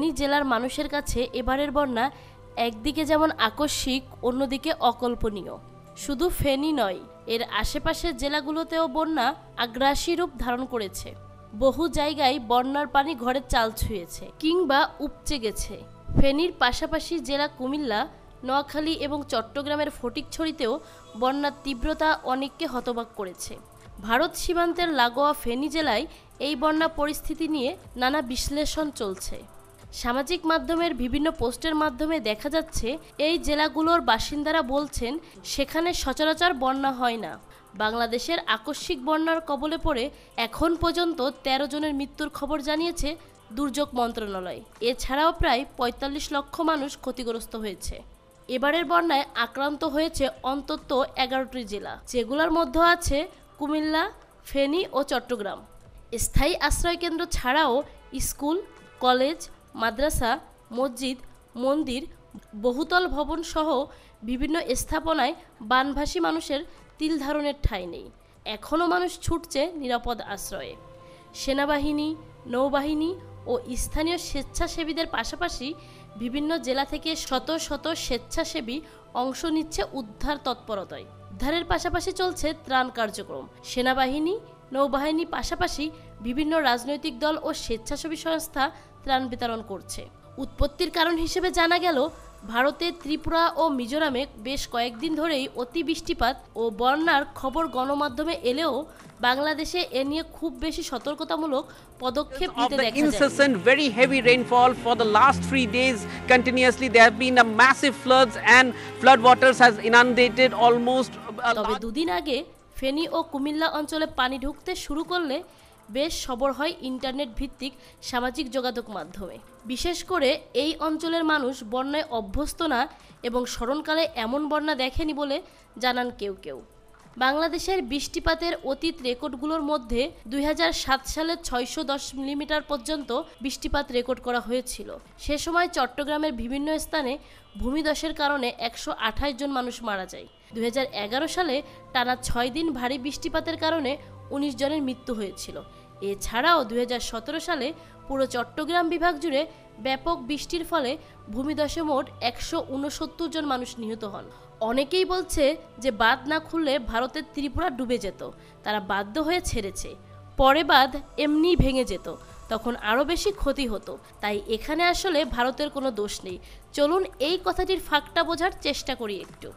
ফেনী জেলার মানুষের কাছে এবারের বন্যা একদিকে যেমন আকস্মিক, অন্যদিকে অকল্পনীয়। শুধু ফেনী নয়, এর আশেপাশের জেলাগুলোতেও বন্যা আগ্রাসী রূপ ধারণ করেছে। বহু জায়গায় বন্যার পানি ঘরের চাল ছুঁয়েছে কিংবা উপচে গেছে। ফেনীর পাশাপাশি জেলা কুমিল্লা, নোয়াখালী এবং চট্টগ্রামের ফটিকছড়িতেও বন্যার তীব্রতা অনেককে হতবাক করেছে। ভারত সীমান্তের লাগোয়া ফেনী জেলায় এই বন্যা পরিস্থিতি নিয়ে নানা বিশ্লেষণ চলছে। সামাজিক মাধ্যমের বিভিন্ন পোস্টের মাধ্যমে দেখা যাচ্ছে এই জেলাগুলোর বাসিন্দারা বলছেন সেখানে সচরাচর বন্যা হয় না। বাংলাদেশের আকস্মিক বন্যার কবলে পড়ে এখন পর্যন্ত ১৩ জনের মৃত্যুর খবর জানিয়েছে দুর্যোগ মন্ত্রণালয়। এছাড়াও প্রায় ৪৫ লক্ষ মানুষ ক্ষতিগ্রস্ত হয়েছে। এবারের বন্যায় আক্রান্ত হয়েছে অন্তত ১১টি জেলা, যেগুলোর মধ্যে আছে কুমিল্লা, ফেনী ও চট্টগ্রাম। স্থায়ী আশ্রয়কেন্দ্র ছাড়াও স্কুল, কলেজ, মাদ্রাসা, মসজিদ, মন্দির, বহুতল ভবন সহ বিভিন্ন স্থাপনায় বানভাসী মানুষের তিল ধারণের ঠাঁই নেই। এখনও মানুষ ছুটছে নিরাপদ আশ্রয়ে। সেনাবাহিনী, নৌবাহিনী ও স্থানীয় স্বেচ্ছাসেবীদের পাশাপাশি বিভিন্ন জেলা থেকে শত শত স্বেচ্ছাসেবী অংশ নিচ্ছে উদ্ধার তৎপরতায়। উদ্ধারের পাশাপাশি চলছে ত্রাণ কার্যক্রম। সেনাবাহিনী, নৌবাহিনী পাশাপাশি বিভিন্ন রাজনৈতিক দল ও স্বেচ্ছাসেবী সংস্থা ত্রাণ বিতরণ করছে। উৎপত্তির কারণ হিসেবে জানা গেল, ভারতের ত্রিপুরা ও মিজোরামে বেশ কয়েকদিন ধরেই অতি বৃষ্টিপাত ও বন্যার খবর গণমাধ্যমে এলেও বাংলাদেশে এ নিয়ে খুব বেশি সতর্কতামূলক পদক্ষেপ নিতে দেখা যায়। Incessant very heavy rainfall for the last 3 days continuously, there have been a massive floods and flood waters has inundated almost. তবে দুদিন আগে ফেনী ও কুমিল্লা অঞ্চলে পানি ঢুকতে শুরু করলে বেশ সবর হয় ইন্টারনেট ভিত্তিক সামাজিক যোগাযোগ মাধ্যমে। বিশেষ করে এই অঞ্চলের মানুষ বন্যায় অভ্যস্ত না এবং স্মরণকালে এমন বন্যা দেখেনি বলে জানান কেউ কেউ। বাংলাদেশের বৃষ্টিপাতের অতীত রেকর্ডগুলোর মধ্যে ২০০৭ সালে ৬১০ মিলিমিটার পর্যন্ত বৃষ্টিপাত রেকর্ড করা হয়েছিল। সে সময় চট্টগ্রামের বিভিন্ন স্থানে ভূমিধসের কারণে ১২৮ জন মানুষ মারা যায়। ২০১১ সালে টানা ৬ দিন ভারী বৃষ্টিপাতের কারণে ১৯ জনের মৃত্যু হয়েছিল। এছাড়াও ২০১৭ সালে পুরো চট্টগ্রাম বিভাগ জুড়ে ব্যাপক বৃষ্টির ফলে ভূমিধসে মোট ১৬৯ জন মানুষ নিহত হন। অনেকেই বলছে যে বাঁধ না খুললে ভারতের ত্রিপুরা ডুবে যেত, তারা বাধ্য হয়ে ছেড়েছে। পরে বাঁধ এমনিই ভেঙে যেত, তখন আরও বেশি ক্ষতি হতো। তাই এখানে আসলে ভারতের কোনো দোষ নেই। চলুন এই কথাটির ফাঁকটা বোঝার চেষ্টা করি একটু।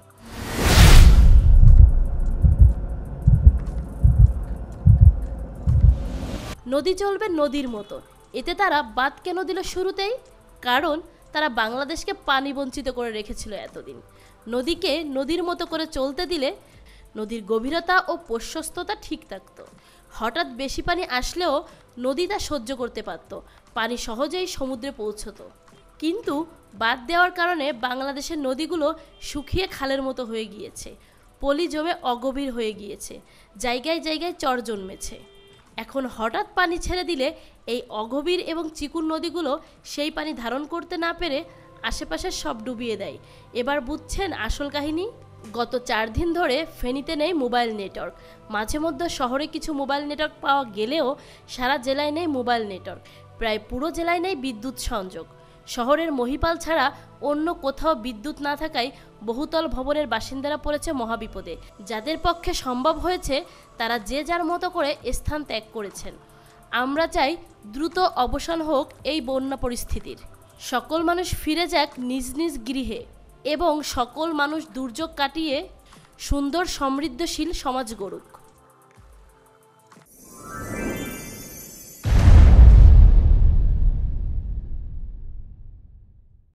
নদী চলবে নদীর মতো, এতে তারা বাঁধ কেন দিল শুরুতেই? কারণ তারা বাংলাদেশকে পানি বঞ্চিত করে রেখেছিল এতদিন। নদীকে নদীর মতো করে চলতে দিলে নদীর গভীরতা ও প্রশস্ততা ঠিক থাকত। হঠাৎ বেশি পানি আসলেও নদী তা সহ্য করতে পারত, পানি সহজেই সমুদ্রে পৌঁছত। কিন্তু বাঁধ দেওয়ার কারণে বাংলাদেশের নদীগুলো শুকিয়ে খালের মতো হয়ে গিয়েছে, পলি জমে অগভীর হয়ে গিয়েছে, জায়গায় জায়গায় চর জন্মেছে। এখন হঠাৎ পানি ছেড়ে দিলে এই অগভীর এবং চিকুন নদীগুলো সেই পানি ধারণ করতে না পেরে আশেপাশে সব ডুবিয়ে দেয়। এবার বুঝছেন আসল কাহিনী? গত ৪ দিন ধরে ফেনীতে নেই মোবাইল নেটওয়ার্ক। মাঝে মধ্যে শহরে কিছু মোবাইল নেটওয়ার্ক পাওয়া গেলেও সারা জেলায় নেই মোবাইল নেটওয়ার্ক। প্রায় পুরো জেলায় নেই বিদ্যুৎ সংযোগ। শহরের মহিপাল ছাড়া অন্য কোথাও বিদ্যুৎ না থাকায় বহুতল ভবনের বাসিন্দারা পড়েছে মহাবিপদে। যাদের পক্ষে সম্ভব হয়েছে তারা যে যার মতো করে স্থান ত্যাগ করেছেন। আমরা চাই দ্রুত অবসান হোক এই বন্যা পরিস্থিতির। সকল মানুষ ফিরে যাক নিজ নিজ গৃহে এবং সকল মানুষ দুর্যোগ কাটিয়ে সুন্দর সমৃদ্ধশীল সমাজ গড়ুক।